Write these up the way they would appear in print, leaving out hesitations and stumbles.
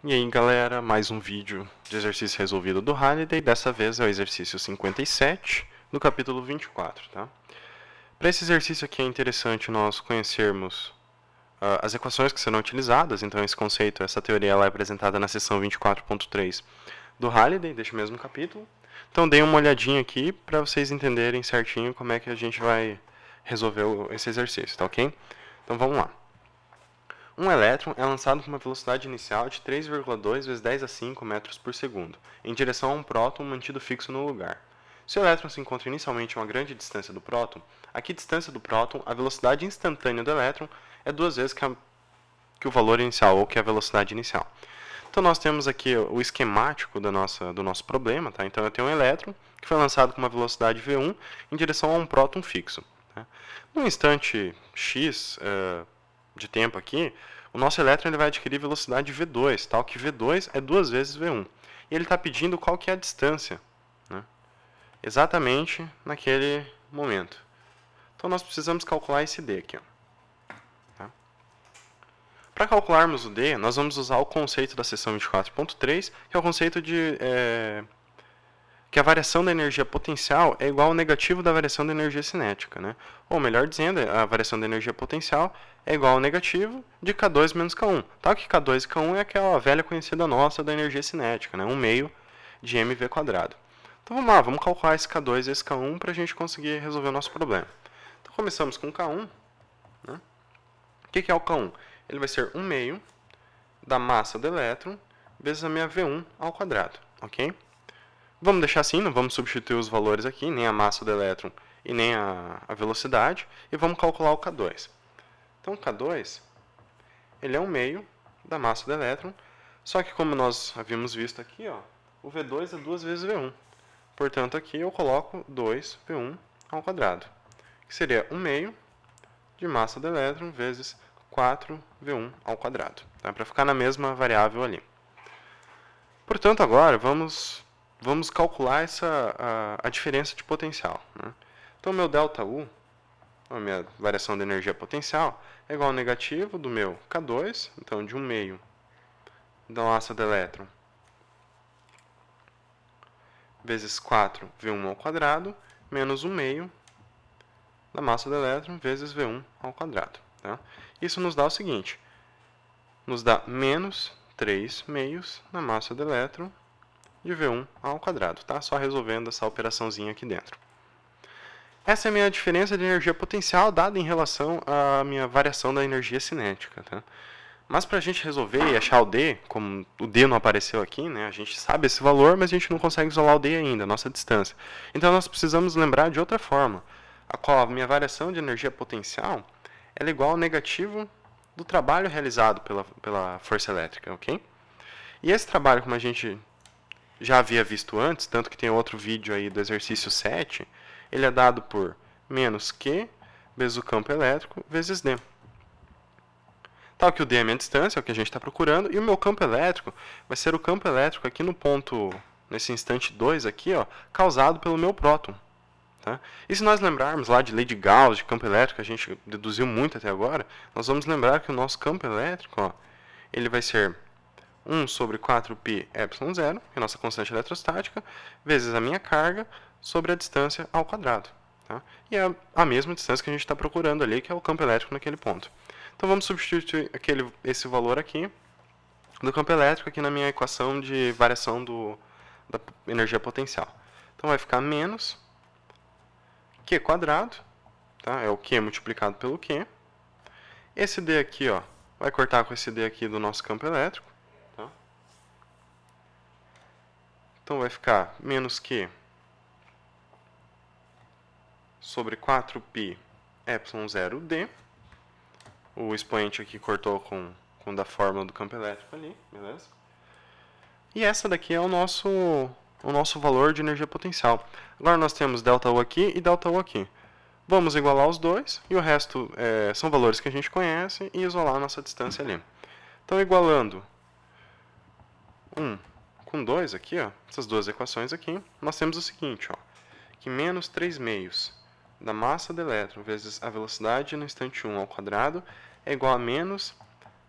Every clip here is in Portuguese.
E aí galera, mais um vídeo de exercício resolvido do Halliday, dessa vez é o exercício 57 do capítulo 24, tá? Para esse exercício aqui é interessante nós conhecermos as equações que serão utilizadas, então esse conceito, essa teoria ela é apresentada na seção 24.3 do Halliday, deste mesmo capítulo. Então deem uma olhadinha aqui para vocês entenderem certinho como é que a gente vai resolver esse exercício, tá ok? Então vamos lá. Um elétron é lançado com uma velocidade inicial de 3,2 vezes 10 a 5 metros por segundo, em direção a um próton mantido fixo no lugar. Se o elétron se encontra inicialmente a uma grande distância do próton, a distância do próton, a velocidade instantânea do elétron é duas vezes que o valor inicial, ou que a velocidade inicial. Então nós temos aqui o esquemático do nosso problema, tá? Então eu tenho um elétron que foi lançado com uma velocidade v1 em direção a um próton fixo. Tá? No instante x de tempo aqui, o nosso elétron ele vai adquirir velocidade v2, tal que v2 é duas vezes v1. E ele está pedindo qual que é a distância, né? Exatamente naquele momento. Então nós precisamos calcular esse d aqui. Tá? Para calcularmos o d, nós vamos usar o conceito da seção 24.3, que é o conceito de que a variação da energia potencial é igual ao negativo da variação da energia cinética, né? Ou melhor dizendo, a variação da energia potencial é igual ao negativo de K2 menos K1. Tal que K2 e K1 é aquela velha conhecida nossa da energia cinética, né? 1 meio de mv². Então vamos lá, vamos calcular esse K2 e esse K1 para a gente conseguir resolver o nosso problema. Então começamos com K1. Né? O que é o K1? Ele vai ser 1 meio da massa do elétron vezes a minha V1 ao quadrado, ok? Vamos deixar assim, não vamos substituir os valores aqui, nem a massa do elétron e nem a velocidade, e vamos calcular o K2. Então, o K2 ele é 1 meio da massa do elétron, só que como nós havíamos visto aqui, ó, o V2 é 2 vezes V1. Portanto, aqui eu coloco 2V1 ao quadrado, que seria 1 meio de massa do elétron vezes 4V1 ao quadrado, tá? Para ficar na mesma variável ali. Portanto, agora vamos calcular a diferença de potencial. Né? Então, meu ΔU, a minha variação de energia potencial, é igual ao negativo do meu K2, então de 1 meio da massa do elétron vezes 4V1 ao quadrado, menos 1 meio da massa do elétron vezes V1 ao quadrado. Tá? Isso nos dá o seguinte, nos dá menos 3 meios da massa do elétron de V1 ao quadrado, tá? Só resolvendo essa operaçãozinha aqui dentro. Essa é a minha diferença de energia potencial dada em relação à minha variação da energia cinética, tá? Mas para a gente resolver e achar o D, como o D não apareceu aqui, né? A gente sabe esse valor, mas a gente não consegue isolar o D ainda, a nossa distância. Então nós precisamos lembrar de outra forma, a qual a minha variação de energia potencial ela é igual ao negativo do trabalho realizado pela força elétrica, ok? E esse trabalho, como a gente já havia visto antes, tanto que tem outro vídeo aí do exercício 7, ele é dado por menos Q vezes o campo elétrico vezes D. Tal que o D é a minha distância, é o que a gente está procurando, e o meu campo elétrico vai ser o campo elétrico aqui no ponto, nesse instante 2 aqui, ó, causado pelo meu próton. Tá? E se nós lembrarmos lá de lei de Gauss, de campo elétrico, que a gente deduziu muito até agora, nós vamos lembrar que o nosso campo elétrico, ó, ele vai ser 1 sobre 4π ε0, que é a nossa constante eletrostática, vezes a minha carga sobre a distância ao quadrado. Tá? E é a mesma distância que a gente está procurando ali, que é o campo elétrico naquele ponto. Então vamos substituir esse valor aqui do campo elétrico aqui na minha equação de variação da energia potencial. Então vai ficar menos Q quadrado, tá? É o Q multiplicado pelo Q. Esse D aqui, ó, vai cortar com esse D aqui do nosso campo elétrico. Então vai ficar menos Q sobre 4π ε0d. O expoente aqui cortou com da fórmula do campo elétrico ali, beleza? E essa daqui é o nosso valor de energia potencial. Agora nós temos ΔU aqui e ΔU aqui. Vamos igualar os dois e o resto são valores que a gente conhece e isolar a nossa distância ali. Então igualando 1 com 2 aqui, ó, essas duas equações aqui, nós temos o seguinte, ó, que menos 3 meios da massa do elétron vezes a velocidade no instante 1 ao quadrado é igual a menos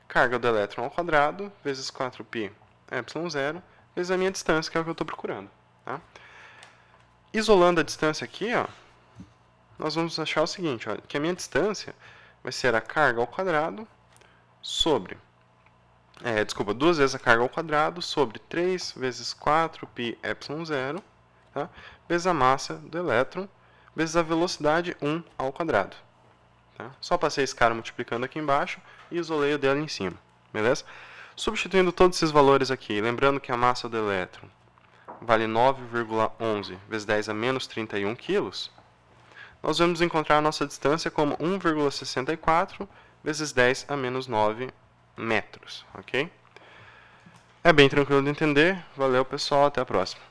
carga do elétron ao quadrado, vezes 4π ε0, vezes a minha distância, que é o que eu estou procurando. Tá? Isolando a distância aqui, ó, nós vamos achar o seguinte, ó, que a minha distância vai ser a carga ao quadrado sobre, 2 vezes a carga ao quadrado sobre 3 vezes 4π ε0, tá? Vezes a massa do elétron, vezes a velocidade 1 ao quadrado. Tá? Só passei esse cara multiplicando aqui embaixo e isolei o dele em cima, beleza? Substituindo todos esses valores aqui, lembrando que a massa do elétron vale 9,11 vezes 10 a menos 31 quilos, nós vamos encontrar a nossa distância como 1,64 vezes 10 a menos 9 metros, ok? É bem tranquilo de entender. Valeu, pessoal. Até a próxima.